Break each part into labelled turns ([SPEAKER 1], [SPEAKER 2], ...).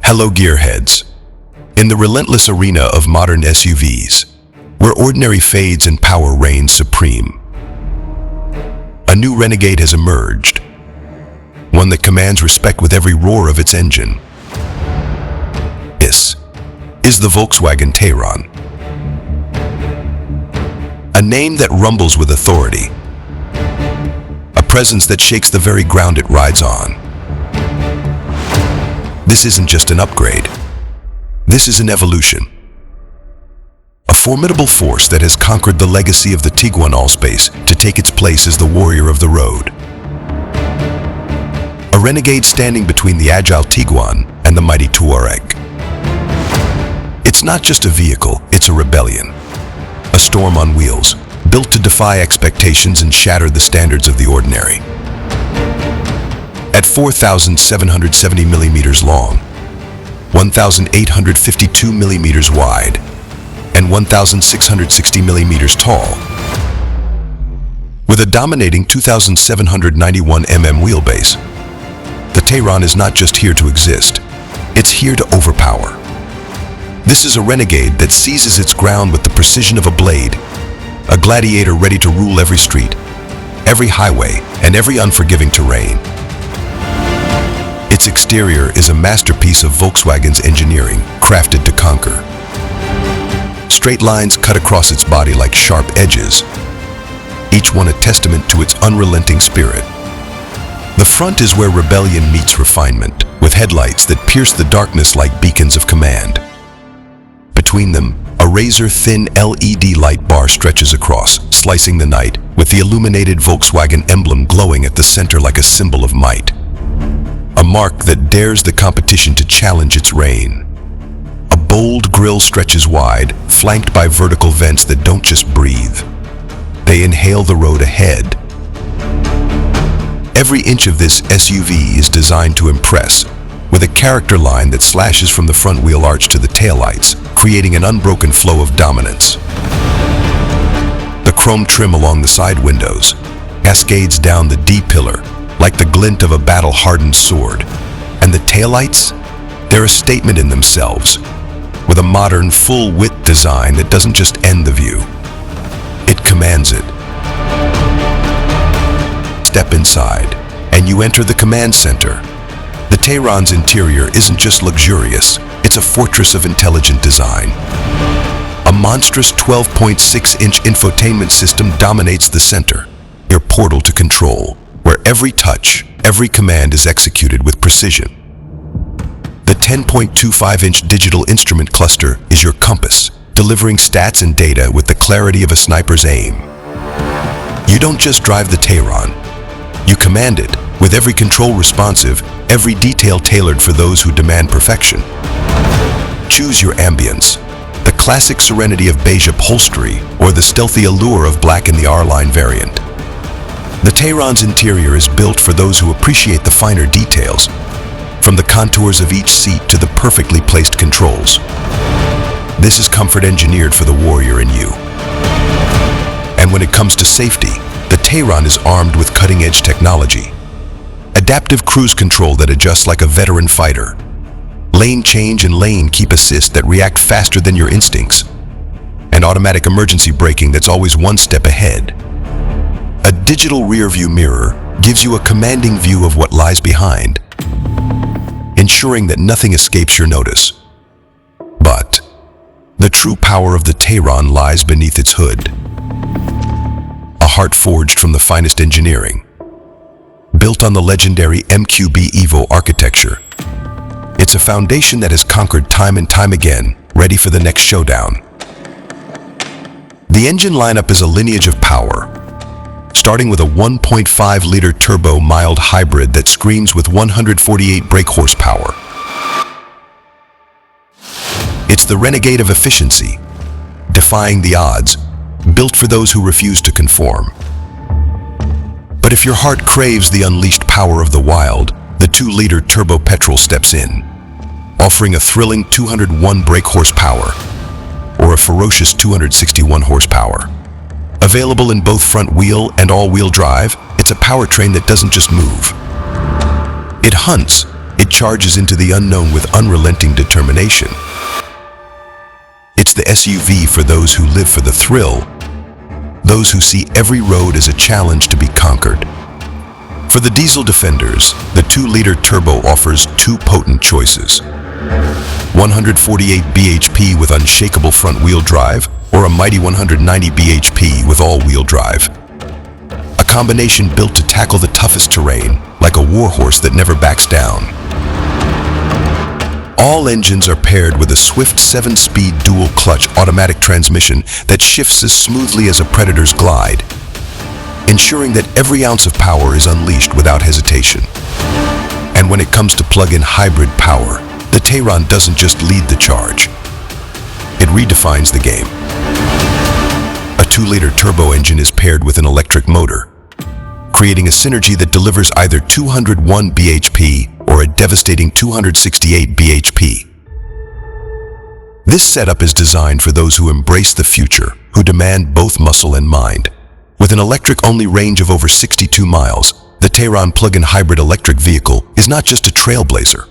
[SPEAKER 1] Hello gearheads. In the relentless arena of modern SUVs, where ordinary fades and power reigns supreme, a new renegade has emerged, one that commands respect with every roar of its engine. This is the Volkswagen Tayron, a name that rumbles with authority, a presence that shakes the very ground it rides on. This isn't just an upgrade. This is an evolution. A formidable force that has conquered the legacy of the Tiguan AllSpace to take its place as the warrior of the road. A renegade standing between the agile Tiguan and the mighty Touareg. It's not just a vehicle, it's a rebellion. A storm on wheels, built to defy expectations and shatter the standards of the ordinary. At 4,770 millimeters long, 1,852 millimeters wide, and 1,660 millimeters tall, with a dominating 2,791 wheelbase, the Tayron is not just here to exist, it's here to overpower. This is a renegade that seizes its ground with the precision of a blade, a gladiator ready to rule every street, every highway, and every unforgiving terrain. Its exterior is a masterpiece of Volkswagen's engineering, crafted to conquer. Straight lines cut across its body like sharp edges, each one a testament to its unrelenting spirit. The front is where rebellion meets refinement, with headlights that pierce the darkness like beacons of command. Between them, a razor-thin LED light bar stretches across, slicing the night, with the illuminated Volkswagen emblem glowing at the center like a symbol of might. A mark that dares the competition to challenge its reign. A bold grille stretches wide, flanked by vertical vents that don't just breathe. They inhale the road ahead. Every inch of this SUV is designed to impress, with a character line that slashes from the front wheel arch to the taillights, creating an unbroken flow of dominance. The chrome trim along the side windows cascades down the D-pillar, like the glint of a battle-hardened sword. And the taillights? They're a statement in themselves, with a modern, full-width design that doesn't just end the view. It commands it. Step inside, and you enter the command center. The Tayron's interior isn't just luxurious, it's a fortress of intelligent design. A monstrous 12.6-inch infotainment system dominates the center, your portal to control, where every touch, every command is executed with precision. The 10.25-inch digital instrument cluster is your compass, delivering stats and data with the clarity of a sniper's aim. You don't just drive the Tayron, you command it, with every control responsive, every detail tailored for those who demand perfection. Choose your ambience, the classic serenity of beige upholstery or the stealthy allure of black in the R-Line variant. The Tayron's interior is built for those who appreciate the finer details, from the contours of each seat to the perfectly placed controls. This is comfort engineered for the warrior in you. And when it comes to safety, the Tayron is armed with cutting-edge technology. Adaptive cruise control that adjusts like a veteran fighter. Lane change and lane keep assist that react faster than your instincts. And automatic emergency braking that's always one step ahead. A digital rear-view mirror gives you a commanding view of what lies behind, ensuring that nothing escapes your notice. But the true power of the Tayron lies beneath its hood. A heart forged from the finest engineering. Built on the legendary MQB Evo architecture, it's a foundation that has conquered time and time again, ready for the next showdown. The engine lineup is a lineage of power, starting with a 1.5-liter turbo mild hybrid that screams with 148 brake horsepower. It's the renegade of efficiency, defying the odds, built for those who refuse to conform. But if your heart craves the unleashed power of the wild, the 2-liter turbo petrol steps in, offering a thrilling 201 brake horsepower or a ferocious 261 horsepower. Available in both front-wheel and all-wheel drive, it's a powertrain that doesn't just move. It hunts, it charges into the unknown with unrelenting determination. It's the SUV for those who live for the thrill, those who see every road as a challenge to be conquered. For the diesel defenders, the 2-liter turbo offers two potent choices: 148 bhp with unshakable front-wheel drive, or a mighty 190 bhp with all-wheel drive. A combination built to tackle the toughest terrain, like a warhorse that never backs down. All engines are paired with a swift 7-speed dual-clutch automatic transmission that shifts as smoothly as a Predator's glide, ensuring that every ounce of power is unleashed without hesitation. And when it comes to plug-in hybrid power, the Tayron doesn't just lead the charge. It redefines the game. A 2-liter turbo engine is paired with an electric motor, creating a synergy that delivers either 201 bhp or a devastating 268 bhp. This setup is designed for those who embrace the future, who demand both muscle and mind. With an electric-only range of over 62 miles, the Tayron plug-in hybrid electric vehicle is not just a trailblazer.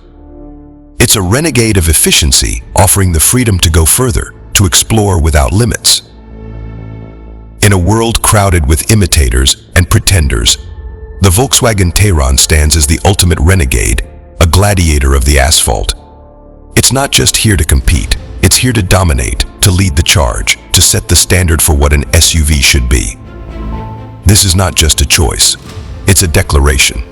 [SPEAKER 1] It's a renegade of efficiency, offering the freedom to go further, to explore without limits. In a world crowded with imitators and pretenders, the Volkswagen Tayron stands as the ultimate renegade, a gladiator of the asphalt. It's not just here to compete, it's here to dominate, to lead the charge, to set the standard for what an SUV should be. This is not just a choice, it's a declaration,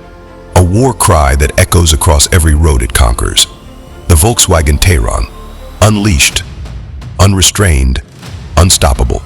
[SPEAKER 1] a war cry that echoes across every road it conquers. The Volkswagen Tayron, unleashed, unrestrained, unstoppable.